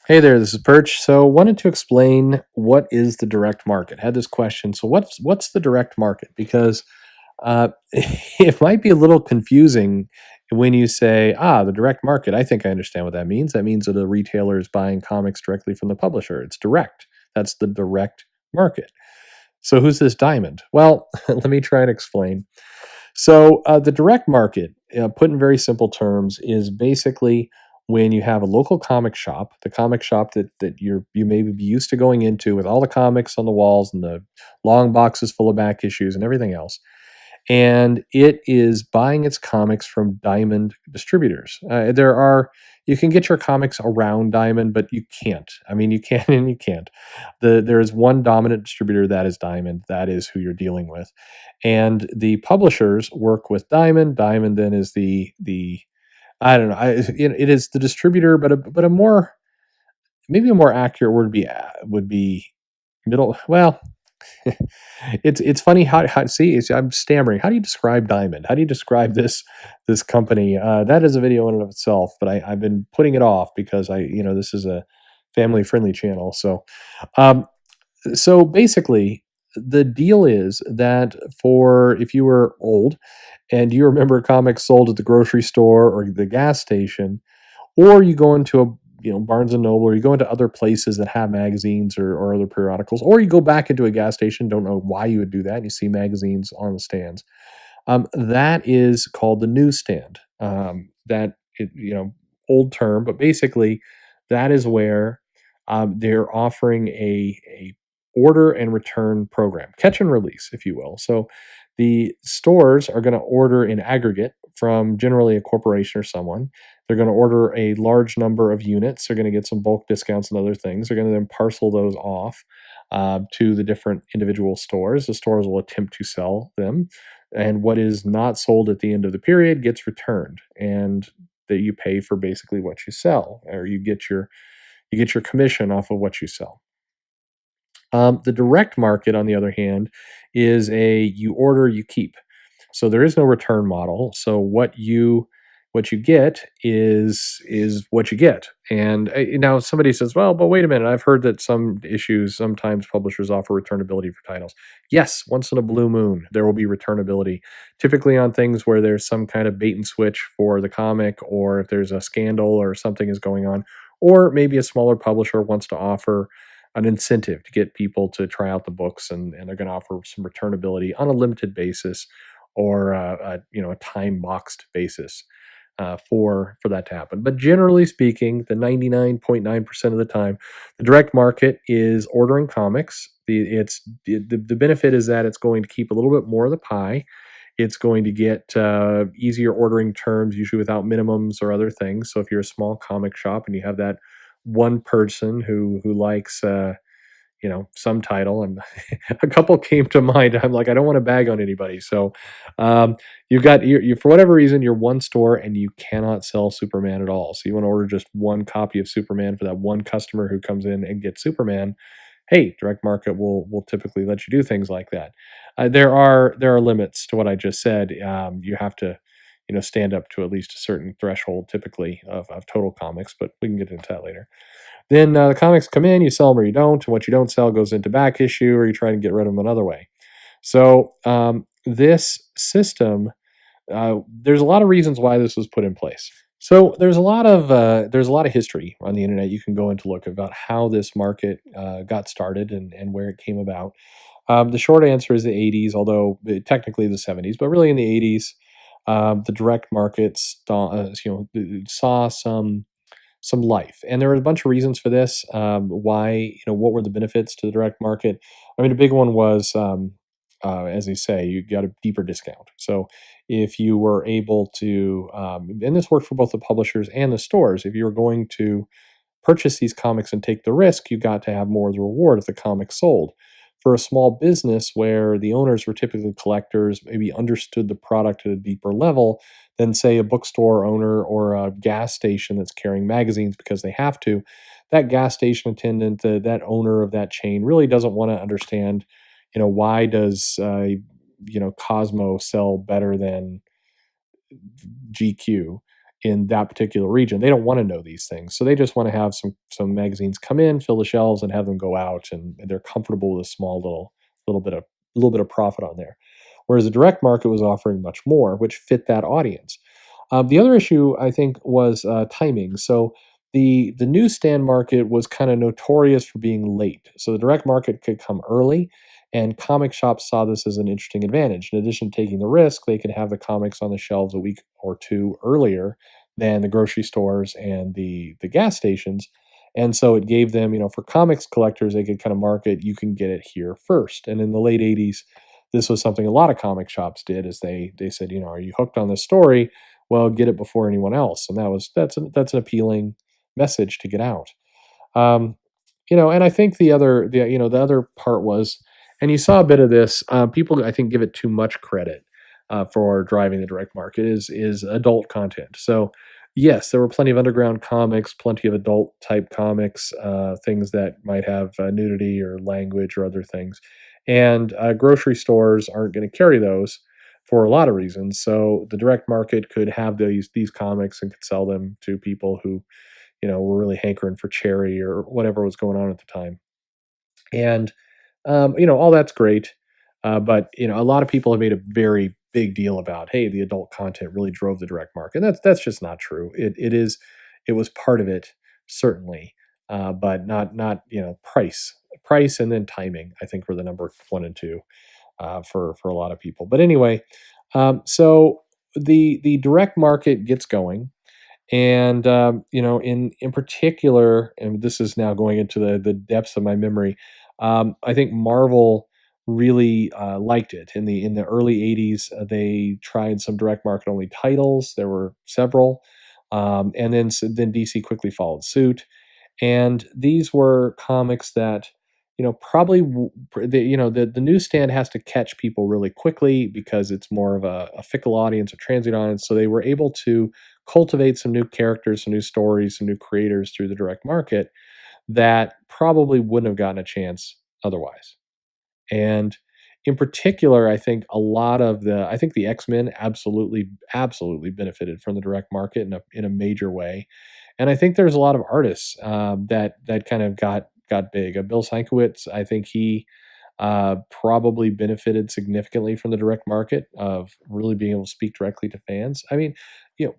Hey there, this is Perch. So, wanted to explain what is the direct market. Had this question. So, what's the direct market? Because it might be a little confusing when you say, the direct market. I think I understand what that means. That means that a retailer is buying comics directly from the publisher. It's direct. That's the direct market. So, who's this diamond? Well, let me try and explain. So the direct market, put in very simple terms, is basically when you have a local comic shop, the comic shop that you may be used to going into with all the comics on the walls and the long boxes full of back issues and everything else, and it is buying its comics from Diamond distributors. There are You can get your comics around Diamond, but you can't. I mean, you can and you can't. There is one dominant distributor that is Diamond. That is who you're dealing with, and the publishers work with Diamond. Diamond then is the I don't know. It is the distributor, but a more maybe a more accurate word would be middle. Well, it's funny how see I'm stammering. How do you describe Diamond? How do you describe this company? That is a video in and of itself, but I've been putting it off because this is a family friendly channel. Um, so basically, the deal is that for if you were old and you remember comics sold at the grocery store or the gas station, or you go into a Barnes and Noble, or you go into other places that have magazines or other periodicals, or you go back into a gas station, don't know why you would do that, and you see magazines on the stands. That is called the newsstand. Old term, but basically that is where they're offering a order and return program, catch and release, if you will. So the stores are going to order in aggregate from generally a corporation or someone. They're going to order a large number of units. They're going to get some bulk discounts and other things. They're going to then parcel those off to the different individual stores. The stores will attempt to sell them, and what is not sold at the end of the period gets returned, and that you pay for basically what you sell, or you get your commission off of what you sell. The direct market, on the other hand, is a you order, you keep. So there is no return model. So what you get is what you get. And now somebody says, "Well, but wait a minute. I've heard that some issues sometimes publishers offer returnability for titles." Yes, once in a blue moon there will be returnability. Typically on things where there's some kind of bait and switch for the comic, or if there's a scandal or something is going on, or maybe a smaller publisher wants to offer an incentive to get people to try out the books, and they're going to offer some returnability on a limited basis, or a time boxed basis for that to happen. But generally speaking, the 99.9% of the time, the direct market is ordering comics. The benefit is that it's going to keep a little bit more of the pie. It's going to get easier ordering terms, usually without minimums or other things. So if you're a small comic shop and you have that one person who likes some title, and a couple came to mind. I'm like, I don't want to bag on anybody. So you've got you for whatever reason, you're one store and you cannot sell Superman at all. So you want to order just one copy of Superman for that one customer who comes in and gets Superman. Hey, direct market will typically let you do things like that. There are limits to what I just said. You have to stand up to at least a certain threshold typically of total comics, but we can get into that later. Then the comics come in, you sell them or you don't, and what you don't sell goes into back issue, or you try to get rid of them another way. So this system, there's a lot of reasons why this was put in place. So there's a lot of history on the internet. You can go and to look about how this market got started and where it came about. The short answer is the 80s, although technically the 70s, but really in the 80s, the direct market saw some life. And there were a bunch of reasons for this. Why, what were the benefits to the direct market? I mean, a big one was, as they say, you got a deeper discount. So if you were able to, and this worked for both the publishers and the stores, if you were going to purchase these comics and take the risk, you got to have more of the reward if the comic sold. For a small business where the owners were typically collectors, maybe understood the product at a deeper level than, say, a bookstore owner or a gas station that's carrying magazines because they have to, that gas station attendant, that owner of that chain really doesn't want to understand, why does, Cosmo sell better than GQ? in that particular region. They don't want to know these things, so they just want to have some magazines come in, fill the shelves, and have them go out, and they're comfortable with a small little bit of little bit of profit on there. Whereas the direct market was offering much more, which fit that audience. The other issue I think was timing. So the newsstand market was kind of notorious for being late. So the direct market could come early, and comic shops saw this as an interesting advantage. In addition to taking the risk, they could have the comics on the shelves a week or two earlier than the grocery stores and the gas stations. And so it gave them, for comics collectors, they could kind of market, you can get it here first. And in the late 80s, this was something a lot of comic shops did, is they said, are you hooked on this story? Well, get it before anyone else. And that's an appealing message to get out. Um, and I think the other part was, and you saw a bit of this. People, I think, give it too much credit for driving the direct market is adult content. So, yes, there were plenty of underground comics, plenty of adult type comics, things that might have nudity or language or other things, and grocery stores aren't going to carry those for a lot of reasons. So the direct market could have these comics and could sell them to people who were really hankering for cherry or whatever was going on at the time. And all that's great, but a lot of people have made a very big deal about, hey, the adult content really drove the direct market. And that's just not true. It was part of it, certainly, but not price and then timing. I think were the number one and two for a lot of people. But anyway, so the direct market gets going, and in particular, and this is now going into the depths of my memory. I think Marvel really liked it in the early '80s. They tried some direct market only titles. There were several, and then DC quickly followed suit. And these were comics that probably the newsstand has to catch people really quickly because it's more of a fickle audience, a transient audience. So they were able to cultivate some new characters, some new stories, some new creators through the direct market that probably wouldn't have gotten a chance otherwise. And in particular, I think the X-Men absolutely benefited from the direct market in a major way. And I think there's a lot of artists that kind of got big. Bill Sienkiewicz, I think he probably benefited significantly from the direct market of really being able to speak directly to fans. I mean,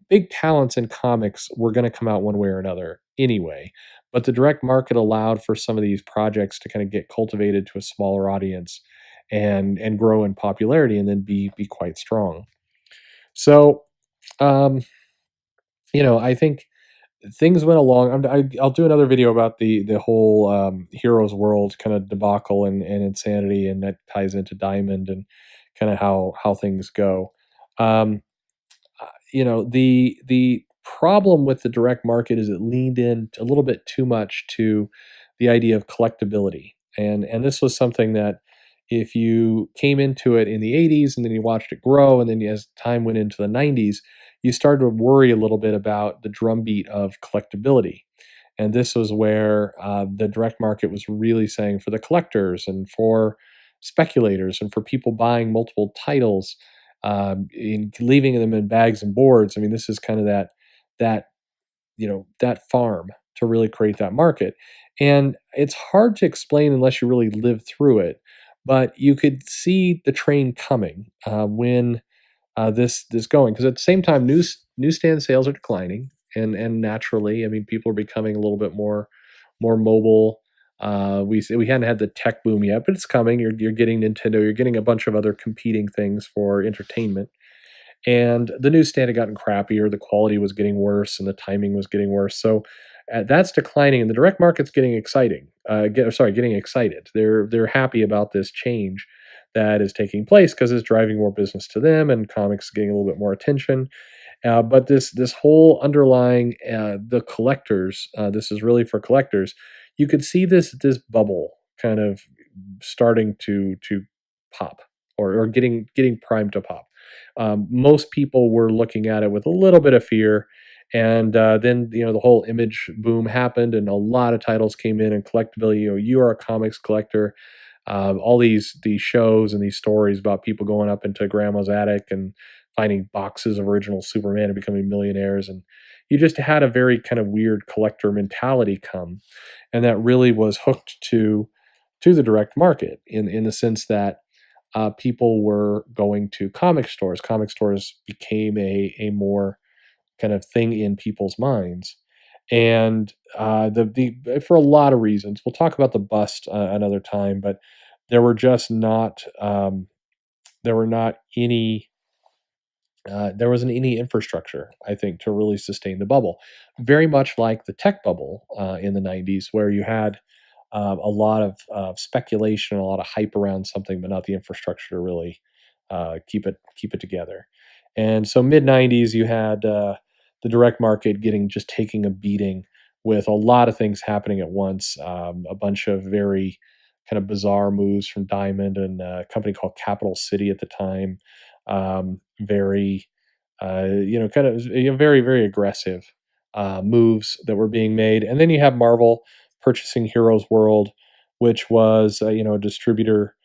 big talents in comics were going to come out one way or another anyway, but the direct market allowed for some of these projects to kind of get cultivated to a smaller audience and grow in popularity and then be quite strong. So, um, I think things went along. I'll do another video about the whole Heroes World kind of debacle and insanity, and that ties into Diamond and kind of how things go. Um, the problem with the direct market is it leaned in a little bit too much to the idea of collectability, and this was something that if you came into it in the 80s and then you watched it grow, and then as time went into the 90s, you started to worry a little bit about the drumbeat of collectability. And this was where the direct market was really saying, for the collectors and for speculators and for people buying multiple titles, leaving them in bags and boards. I mean, this is kind of that that farm to really create that market. And it's hard to explain unless you really live through it. But you could see the train coming when this going, because at the same time, newsstand sales are declining, and naturally, I mean, people are becoming a little bit more mobile. We hadn't had the tech boom yet, but it's coming. You're getting Nintendo. You're getting a bunch of other competing things for entertainment. And the newsstand had gotten crappier, the quality was getting worse, and the timing was getting worse. So that's declining, and the direct market's getting exciting. Getting excited. They're happy about this change that is taking place because it's driving more business to them, and comics getting a little bit more attention. But this whole underlying the collectors, this is really for collectors. You could see this bubble kind of starting to pop, or getting primed to pop. Most people were looking at it with a little bit of fear, and then the whole image boom happened, and a lot of titles came in, and collectability. You are a comics collector. All these shows and these stories about people going up into grandma's attic and finding boxes of original Superman and becoming millionaires, and you just had a very kind of weird collector mentality come, and that really was hooked to the direct market in the sense that people were going to comic stores. Comic stores became a more kind of thing in people's minds, and the for a lot of reasons. We'll talk about the bust another time, but there were just not there were not any there wasn't any infrastructure, I think, to really sustain the bubble. Very much like the tech bubble in the 90s, where you had a lot of speculation, a lot of hype around something, but not the infrastructure to really keep it together. And so mid 90s, you had the direct market getting just taking a beating with a lot of things happening at once. A bunch of very kind of bizarre moves from Diamond and a company called Capital City at the time. Very, kind of very, very aggressive moves that were being made. And then you have Marvel purchasing Heroes World, which was, a distributor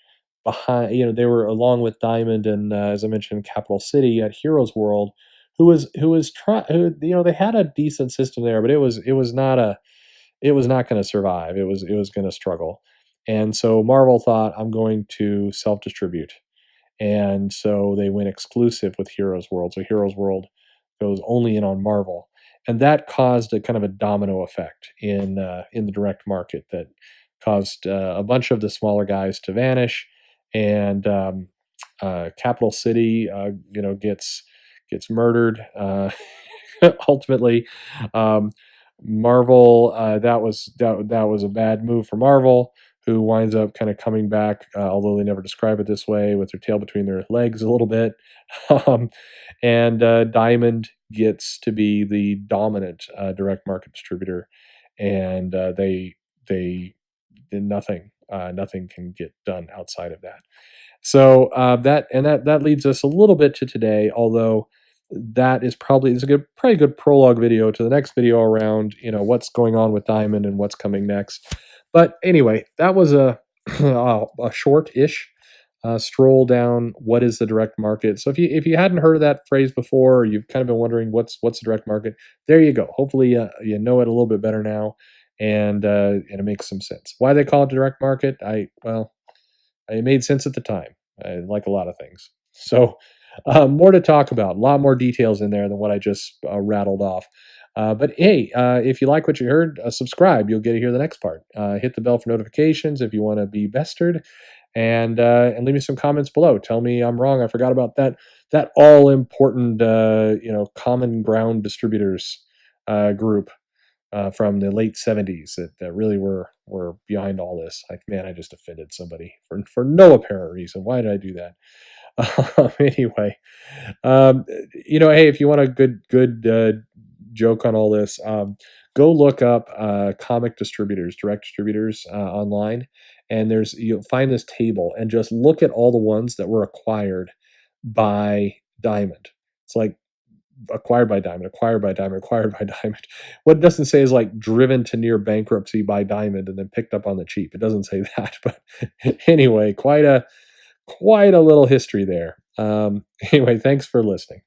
behind, they were along with Diamond and, as I mentioned, Capital City at Heroes World, who was trying, they had a decent system there, but it was not going to survive. It was going to struggle. And so Marvel thought, I'm going to self distribute, and so they went exclusive with Heroes World. So Heroes World goes only in on Marvel, and that caused a kind of a domino effect in the direct market that caused a bunch of the smaller guys to vanish, and Capital City, gets murdered. Ultimately, um, Marvel, that was a bad move for Marvel, who winds up kind of coming back, although they never describe it this way, with their tail between their legs a little bit. um, and Diamond gets to be the dominant direct market distributor, and they did nothing. Nothing can get done outside of that. So that leads us a little bit to today, although that is probably is a probably good prologue video to the next video around what's going on with Diamond and what's coming next. But anyway, that was a a short-ish stroll down what is the direct market. So if you hadn't heard of that phrase before, or you've kind of been wondering what's the direct market, there you go. Hopefully you know it a little bit better now, and it makes some sense. Why they call it direct market? It made sense at the time, like a lot of things. So, more to talk about, a lot more details in there than what I just rattled off. But hey, if you like what you heard, subscribe. You'll get to hear the next part. Hit the bell for notifications if you want to be bested, and leave me some comments below. Tell me I'm wrong. I forgot about that all important common ground distributors group from the late 70s that really were behind all this. Like, man, I just offended somebody for no apparent reason. Why did I do that? Anyway, um, hey, if you want a good joke on all this, go look up comic distributors, direct distributors online, and you'll find this table, and just look at all the ones that were acquired by Diamond. It's like acquired by Diamond, acquired by Diamond, acquired by Diamond. What it doesn't say is like driven to near bankruptcy by Diamond and then picked up on the cheap. It doesn't say that, but anyway, quite a little history there. Anyway, thanks for listening.